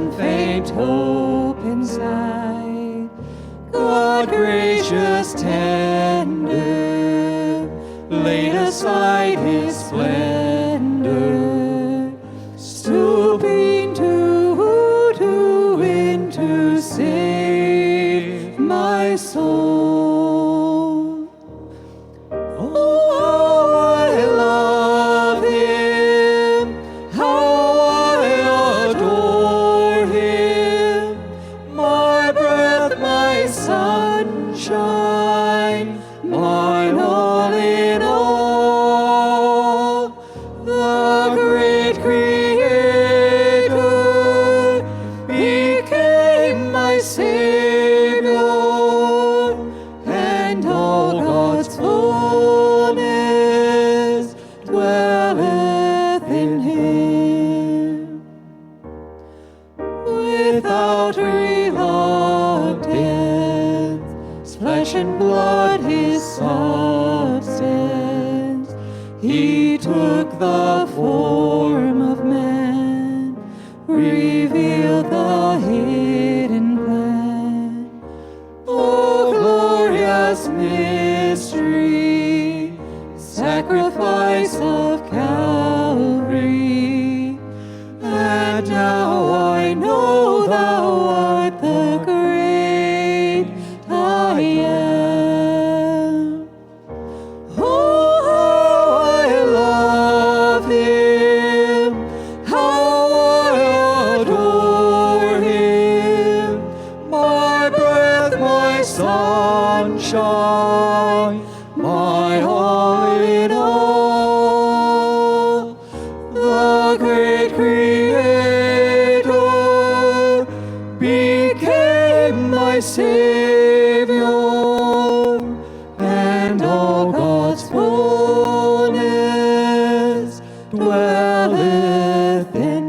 one faint hope inside. God gracious, tender, laid aside his splendor, stooping to save my soul. Oh, how I love him, how I adore him, my breath, my sunshine, mine all in all. The great Creator became my Savior, and all God's fullness dwelleth in him. Without reluctance, flesh and blood his substance, he took the form of man, revealed the hidden plan. Oh, glorious mystery, sacrifice of Calvary. And now I know thou art the great I am. Oh, how I love him, how I adore him, my breath, my sunshine, my all in all. The great Creator became my Savior, and all God's fullness dwelleth in